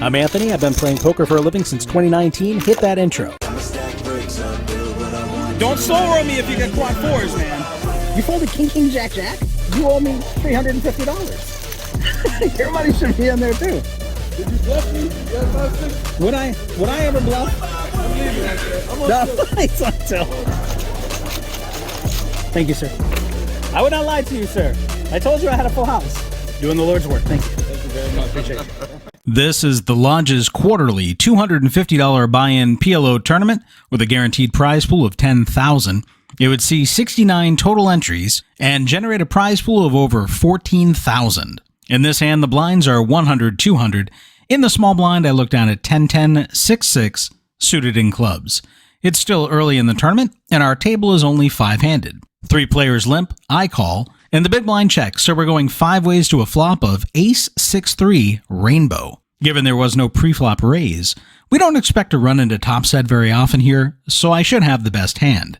I'm Anthony. I've been playing poker for a living since 2019. Hit that intro. Don't slow roll me if you get quad fours, man. You folded king, king, jack, jack? You owe me $350. Your money should be in there too. Did you bluff me? Would I ever bluff? I'm leaving that shit. I'm on No, tilt. it's on tilt. Thank you, sir. I would not lie to you, sir. I told you I had a full house. Doing the Lord's work. Thank you. Thank you very much. Appreciate it. This is the Lodge's quarterly $250 buy-in PLO tournament with a guaranteed prize pool of $10,000. It would see 69 total entries and generate a prize pool of over $14,000. In this hand, the blinds are 100, 200. In the small blind, I look down at 10, 10, 6, 6, suited in clubs. It's still early in the tournament, and our table is only 5-handed. 3 players limp, I call, and the big blind checks, so we're going 5 ways to a flop of Ace 6-3 Rainbow. Given there was no pre-flop raise, we don't expect to run into top set very often here, so I should have the best hand.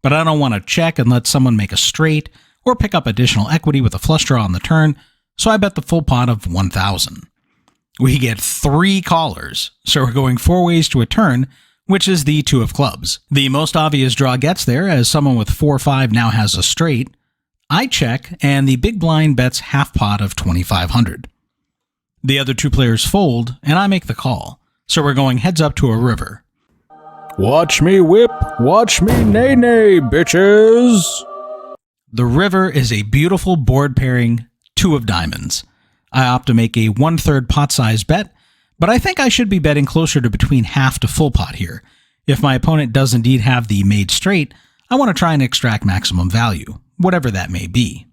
But I don't want to check and let someone make a straight or pick up additional equity with a flush draw on the turn, so I bet the full pot of 1,000. We get 3 callers, so we're going 4 ways to a turn, which is the 2 of clubs. The most obvious draw gets there, as someone with 4-5 now has a straight. I check, and the big blind bets half pot of 2,500. The other 2 players fold, and I make the call, so we're going heads up to a river. Watch me whip, watch me nay-nay, bitches. The river is a beautiful board pairing 2 of diamonds. I opt to make a 1/3 pot size bet, but I think I should be betting closer to between half to full pot here. If my opponent does indeed have the made straight, I want to try and extract maximum value, whatever that may be.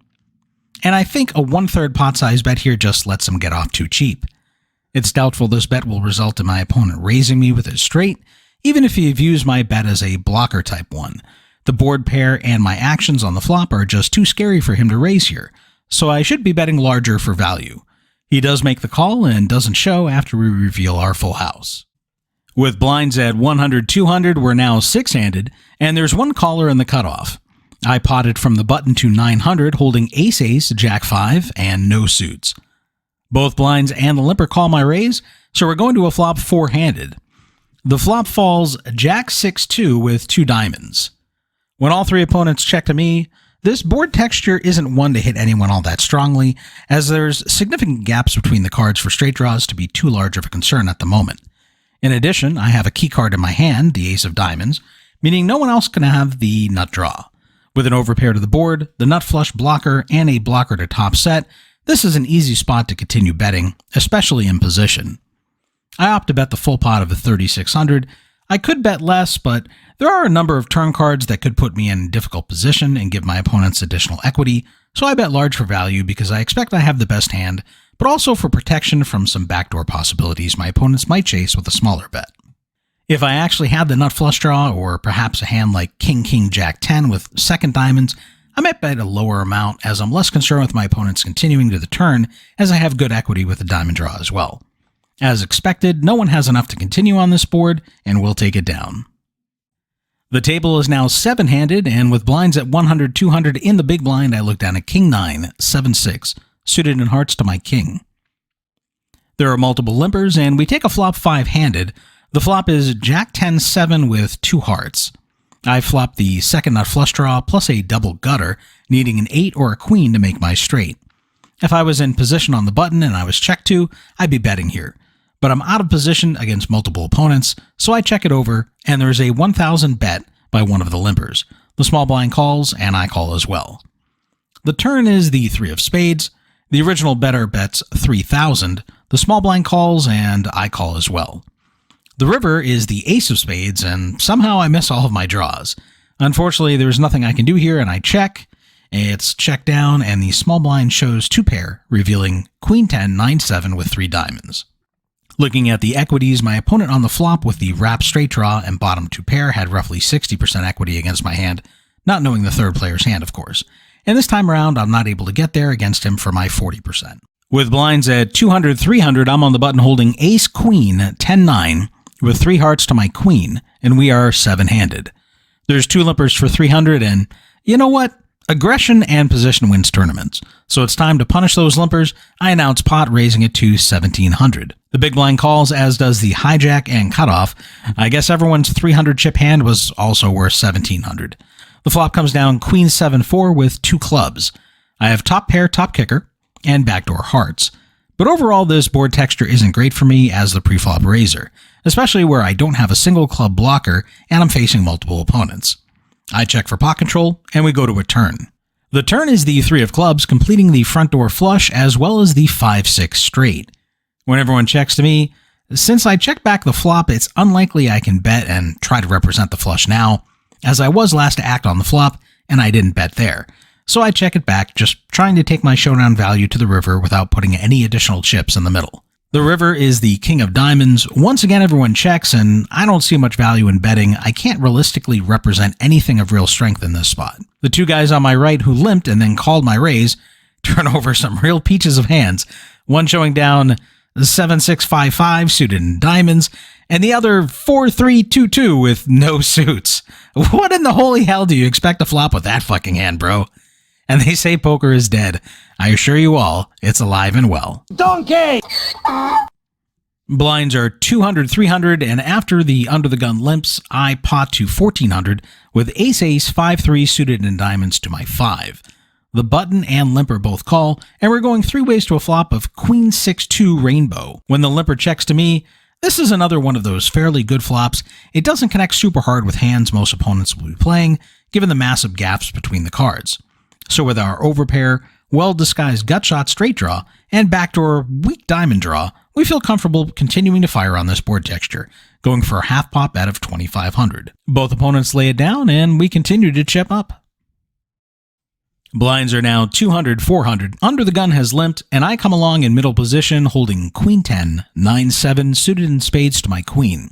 And I think a 1/3 pot size bet here just lets him get off too cheap. It's doubtful this bet will result in my opponent raising me with his straight, even if he views my bet as a blocker type one. The board pair and my actions on the flop are just too scary for him to raise here, so I should be betting larger for value. He does make the call and doesn't show after we reveal our full house. With blinds at 100, 200, we're now 6-handed, and there's 1 caller in the cutoff. I potted from the button to 900, holding ace-ace, jack-5, and no suits. Both blinds and the limper call my raise, so we're going to a flop 4-handed. The flop falls jack-6-2 with 2 diamonds. When all 3 opponents check to me, this board texture isn't one to hit anyone all that strongly, as there's significant gaps between the cards for straight draws to be too large of a concern at the moment. In addition, I have a key card in my hand, the ace of diamonds, meaning no one else can have the nut draw. With an overpair to the board, the nut flush blocker, and a blocker to top set, this is an easy spot to continue betting, especially in position. I opt to bet the full pot of the 3,600. I could bet less, but there are a number of turn cards that could put me in a difficult position and give my opponents additional equity, so I bet large for value because I expect I have the best hand, but also for protection from some backdoor possibilities my opponents might chase with a smaller bet. If I actually had the nut flush draw, or perhaps a hand like king, king, jack 10 with second diamonds, I might bet a lower amount as I'm less concerned with my opponents continuing to the turn, as I have good equity with the diamond draw as well. As expected, no one has enough to continue on this board, and we'll take it down. The table is now 7-handed, and with blinds at 100, 200 in the big blind, I look down at king 9, 7, 6, suited in hearts to my king. There are multiple limpers, and we take a flop 5-handed. The flop is jack 10, 7 with 2 hearts. I flop the second nut flush draw plus a double gutter, needing an 8 or a queen to make my straight. If I was in position on the button and I was checked to, I'd be betting here. But I'm out of position against multiple opponents, so I check it over, and there's a 1,000 bet by one of the limpers. The small blind calls, and I call as well. The turn is the 3 of spades. The original bettor bets 3,000. The small blind calls, and I call as well. The river is the ace of spades, and somehow I miss all of my draws. Unfortunately, there's nothing I can do here, and I check. It's checked down, and the small blind shows 2 pair, revealing queen 10, 9, 7 with 3 diamonds. Looking at the equities, my opponent on the flop with the wrap straight draw and bottom 2 pair had roughly 60% equity against my hand, not knowing the third player's hand, of course. And this time around, I'm not able to get there against him for my 40%. With blinds at 200, 300, I'm on the button holding ace queen, 10, 9, with 3 hearts to my queen, and we are 7-handed. There's 2 limpers for 300, and you know what? Aggression and position wins tournaments, so it's time to punish those limpers. I announce pot, raising it to 1700. The big blind calls, as does the hijack and cutoff. I guess everyone's 300 chip hand was also worth 1700. The flop comes down queen 7-4 with 2 clubs. I have top pair, top kicker, and backdoor hearts. But overall, this board texture isn't great for me as the preflop raiser, especially where I don't have a single club blocker and I'm facing multiple opponents. I check for pot control, and we go to a turn. The turn is the 3 of clubs, completing the front door flush as well as the 5-6 straight. When everyone checks to me, since I check back the flop, it's unlikely I can bet and try to represent the flush now, as I was last to act on the flop, and I didn't bet there. So I check it back, just trying to take my showdown value to the river without putting any additional chips in the middle. The river is the king of diamonds. Once again, everyone checks, and I don't see much value in betting. I can't realistically represent anything of real strength in this spot. The 2 guys on my right who limped and then called my raise turn over some real peaches of hands, one showing down 7-6-5-5 suited in diamonds, and the other 4-3-2-2 with no suits. What in the holy hell do you expect to flop with that fucking hand, bro? And they say poker is dead. I assure you all, it's alive and well. Donkey! Blinds are 200, 300, and after the under the gun limps, I pot to 1400 with ace-ace 5-3 suited in diamonds to my 5. The button and limper both call, and we're going 3 ways to a flop of queen 6-2 rainbow. When the limper checks to me, this is another one of those fairly good flops. It doesn't connect super hard with hands most opponents will be playing, given the massive gaps between the cards. So with our overpair, well-disguised gutshot straight draw, and backdoor weak diamond draw, we feel comfortable continuing to fire on this board texture, going for a half pot bet of 2500. Both opponents lay it down, and we continue to chip up. Blinds are now 200, 400. Under the gun has limped, and I come along in middle position holding queen 10, 9-7 suited in spades to my queen.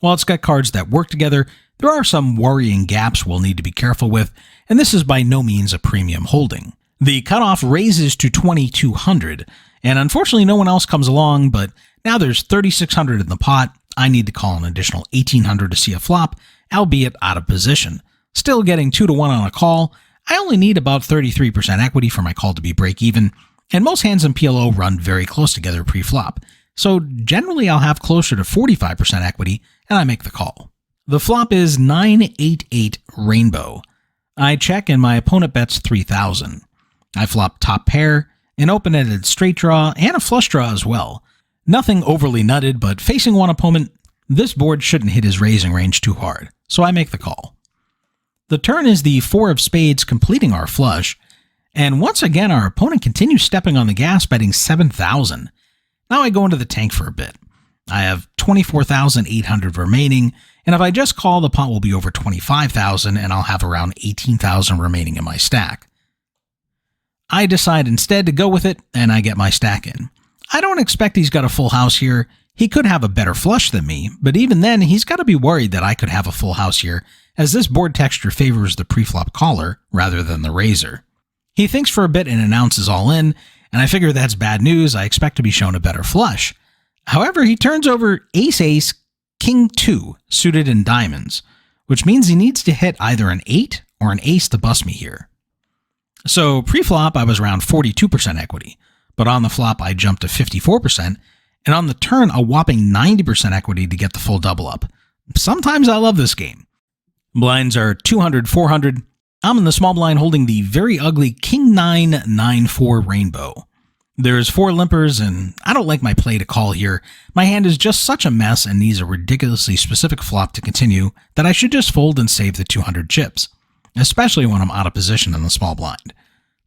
While it's got cards that work together, there are some worrying gaps we'll need to be careful with, and this is by no means a premium holding. The cutoff raises to 2200, and unfortunately no one else comes along, but now there's 3600 in the pot. I need to call an additional 1800 to see a flop, albeit out of position. Still getting 2-1 on a call. I only need about 33% equity for my call to be break even, and most hands in PLO run very close together pre-flop, so generally I'll have closer to 45% equity, and I make the call. The flop is 9-8-8 rainbow. I check and my opponent bets 3000. I flop top pair, an open-ended straight draw, and a flush draw as well. Nothing overly nutted, but facing one opponent, this board shouldn't hit his raising range too hard, so I make the call. The turn is the 4 of spades completing our flush, and once again our opponent continues stepping on the gas betting 7000. Now I go into the tank for a bit. I have 24,800 remaining, and if I just call, the pot will be over 25,000 and I'll have around 18,000 remaining in my stack. I decide instead to go with it, and I get my stack in. I don't expect he's got a full house here. He could have a better flush than me, but even then, he's got to be worried that I could have a full house here, as this board texture favors the preflop caller rather than the raiser. He thinks for a bit and announces all in, and I figure that's bad news. I expect to be shown a better flush. However, he turns over ace-ace, king-2 suited in diamonds, which means he needs to hit either an 8 or an ace to bust me here. So pre-flop, I was around 42% equity, but on the flop, I jumped to 54%, and on the turn, a whopping 90% equity to get the full double up. Sometimes I love this game. Blinds are 200, 400. I'm in the small blind holding the very ugly king 9, 9-4 rainbow. There's 4 limpers, and I don't like my play to call here. My hand is just such a mess and needs a ridiculously specific flop to continue that I should just fold and save the 200 chips, especially when I'm out of position in the small blind.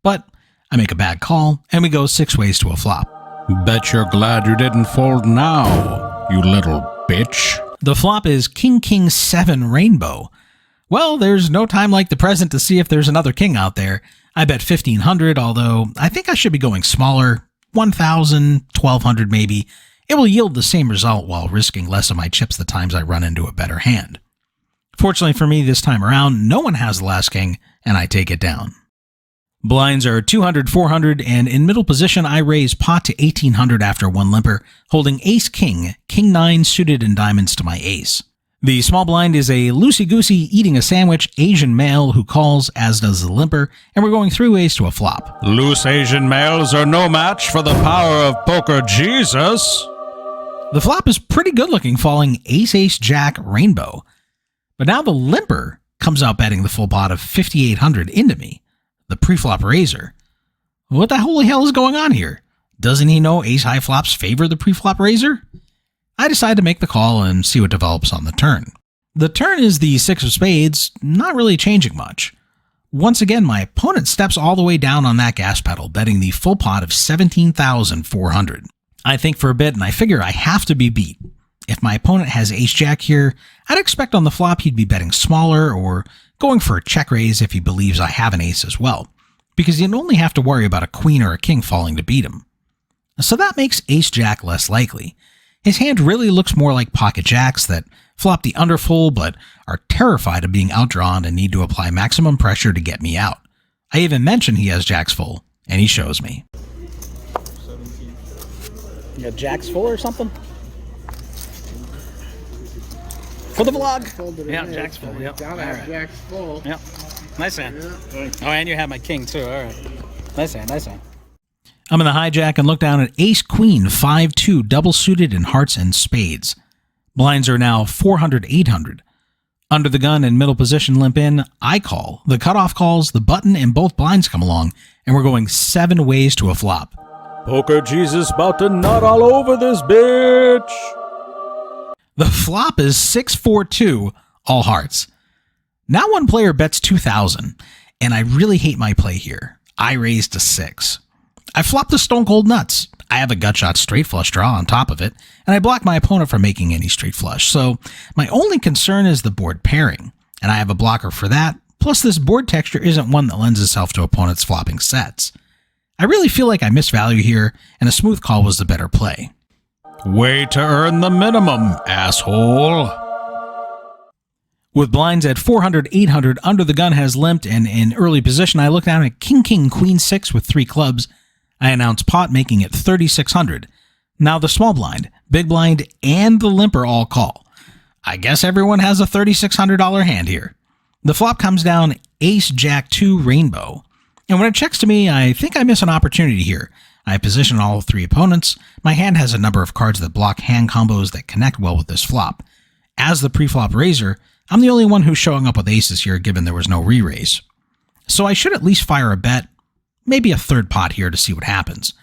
But I make a bad call, and we go 6 ways to a flop. Bet you're glad you didn't fold now, you little bitch. The flop is king 7 rainbow. Well, there's no time like the present to see if there's another king out there. I bet 1,500, although I think I should be going smaller, 1,000, 1,200 maybe. It will yield the same result while risking less of my chips the times I run into a better hand. Fortunately for me this time around, no one has the last king, and I take it down. Blinds are 200, 400, and in middle position I raise pot to 1,800 after one limper, holding ace-king, king 9 suited in diamonds to my ace. The small blind is a loosey-goosey eating a sandwich Asian male who calls, as does the limper, and we're going 3 ways to a flop. Loose Asian males are no match for the power of Poker Jesus. The flop is pretty good looking, falling ace-ace-jack rainbow. But now the limper comes out betting the full pot of 5,800 into me, the pre-flop raiser. What the holy hell is going on here? Doesn't he know ace-high flops favor the pre-flop raiser? I decide to make the call and see what develops on the turn. The turn is the 6 of spades, not really changing much. Once again, my opponent steps all the way down on that gas pedal, betting the full pot of 17,400. I think for a bit and I figure I have to be beat. If my opponent has ace-jack here, I'd expect on the flop he'd be betting smaller or going for a check raise if he believes I have an ace as well, because you'd only have to worry about a queen or a king falling to beat him. So that makes ace-jack less likely. His hand really looks more like pocket jacks that flop the underfull but are terrified of being outdrawn and need to apply maximum pressure to get me out. I even mention he has jacks full, and he shows me. You got jacks full or something? For the vlog. Yeah, jacks full. Yep. Gotta have jacks full. Yep. Nice hand. Oh, and you have my king too. All right. Nice hand. Nice hand. I'm in the hijack and look down at ace-queen 5-2 double suited in hearts and spades. Blinds are now 400, 800. Under the gun in middle position limp in, I call. The cutoff calls, the button, and both blinds come along, and we're going 7 ways to a flop. Poker Jesus about to nut all over this bitch. The flop is 6-4-2, all hearts. Now one player bets 2,000, and I really hate my play here. I raise to 6. I flop the stone cold nuts. I have a gutshot straight flush draw on top of it, and I block my opponent from making any straight flush, so my only concern is the board pairing, and I have a blocker for that, plus this board texture isn't one that lends itself to opponents flopping sets. I really feel like I missed value here, and a smooth call was the better play. Way to earn the minimum, asshole. With blinds at 400, 800, under the gun has limped, and in early position I look down at king, king, queen 6 with 3 clubs. I announce pot, making it 3,600. Now the small blind, big blind, and the limper all call. I guess everyone has a $3,600 hand here. The flop comes down ace-jack-2 rainbow. And when it checks to me, I think I miss an opportunity here. I position all 3 opponents. My hand has a number of cards that block hand combos that connect well with this flop. As the pre-flop raiser, I'm the only one who's showing up with aces here given there was no re-raise. So I should at least fire a bet, maybe a third pot here to see what happens.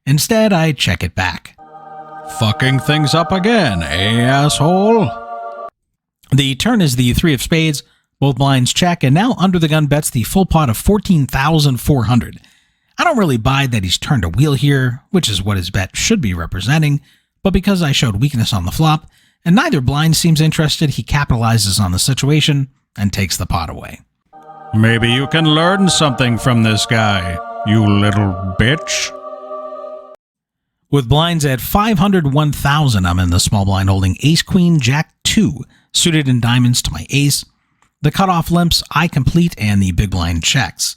Instead, I check it back. Fucking things up again, asshole? The turn is the 3 of spades, both blinds check, and now under the gun bets the full pot of 14,400. I don't really buy that he's turned a wheel here, which is what his bet should be representing, but because I showed weakness on the flop, and neither blind seems interested, he capitalizes on the situation and takes the pot away. Maybe you can learn something from this guy, you little bitch. With blinds at 500, 1,000, I'm in the small blind holding ace-queen, jack-2, suited in diamonds to my ace. The cutoff limps, I complete, and the big blind checks.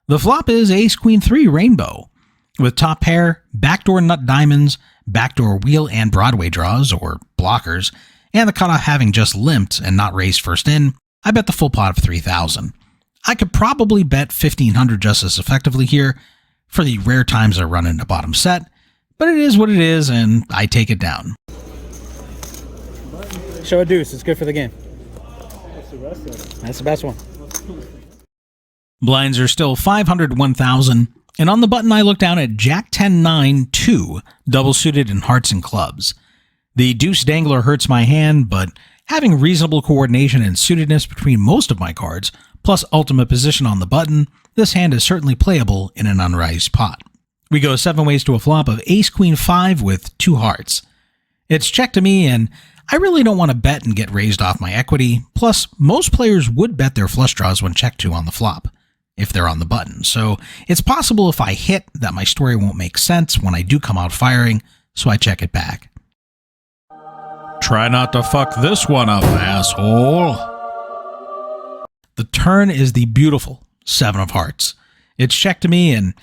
The flop is ace-queen-3 rainbow. With top pair, backdoor nut diamonds, backdoor wheel and Broadway draws, or blockers, and the cutoff having just limped and not raised first in, I bet the full pot of 3,000. I could probably bet 1,500 just as effectively here for the rare times I run into bottom set, but it is what it is, and I take it down. Show a deuce. It's good for the game. What's the rest of it? That's the best one. Blinds are still 500, 1,000, and on the button I look down at jack-10-9-2, double suited in hearts and clubs. The deuce dangler hurts my hand, but having reasonable coordination and suitedness between most of my cards, plus ultimate position on the button, this hand is certainly playable in an unraised pot. We go 7 ways to a flop of ace-queen-5 with 2 hearts. It's check to me, and I really don't want to bet and get raised off my equity, plus most players would bet their flush draws when check to on the flop, if they're on the button, so it's possible if I hit that my story won't make sense when I do come out firing, so I check it back. Try not to fuck this one up, asshole. The turn is the beautiful 7 of hearts. It's check to me, and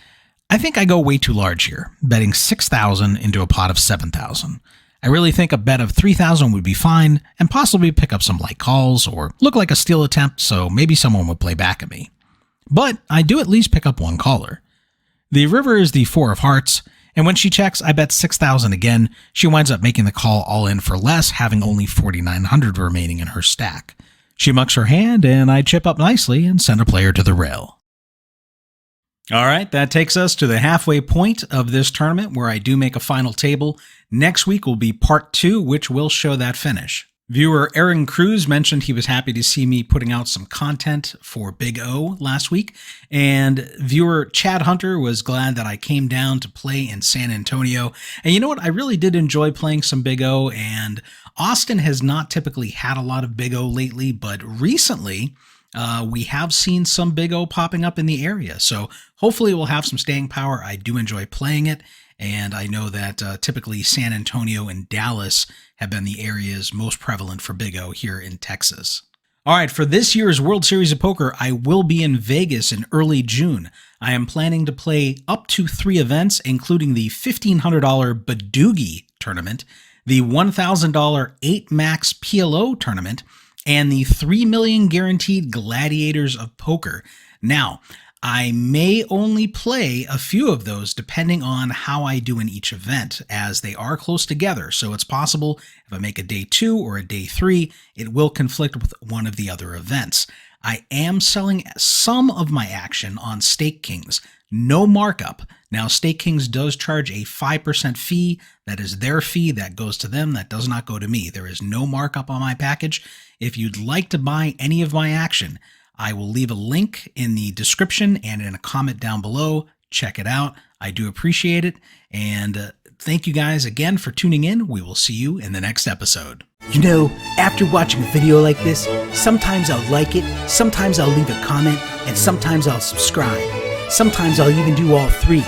I think I go way too large here, betting 6,000 into a pot of 7,000. I really think a bet of 3,000 would be fine, and possibly pick up some light calls or look like a steal attempt, so maybe someone would play back at me. But I do at least pick up one caller. The river is the 4 of hearts, and when she checks, I bet 6,000 again. She winds up making the call all in for less, having only 4,900 remaining in her stack. She mucks her hand, and I chip up nicely and send a player to the rail. All right, that takes us to the halfway point of this tournament where I do make a final table. Next week will be part 2, which will show that finish. Viewer Aaron Cruz mentioned he was happy to see me putting out some content for Big O last week, and viewer Chad Hunter was glad that I came down to play in San Antonio. And you know what? I really did enjoy playing some Big O, and Austin has not typically had a lot of Big O lately, but recently we have seen some Big O popping up in the area. So hopefully we'll have some staying power. I do enjoy playing it. And I know that typically San Antonio and Dallas have been the areas most prevalent for Big O here in Texas. All right, for this year's World Series of Poker, I will be in Vegas in early June. I am planning to play up to 3 events, including the $1,500 Badoogie tournament, the $1,000 8 Max PLO tournament, and the $3 million guaranteed Gladiators of Poker. Now, I may only play a few of those depending on how I do in each event, as they are close together. So it's possible if I make a day 2 or a day 3, it will conflict with one of the other events. I am selling some of my action on StakeKings. No markup. Now, StakeKings does charge a 5% fee. That is their fee. That goes to them. That does not go to me. There is no markup on my package. If you'd like to buy any of my action, I will leave a link in the description and in a comment down below. Check it out. I do appreciate it. And thank you guys again for tuning in. We will see you in the next episode. You know, after watching a video like this, sometimes I'll like it, sometimes I'll leave a comment, and sometimes I'll subscribe. Sometimes I'll even do all 3.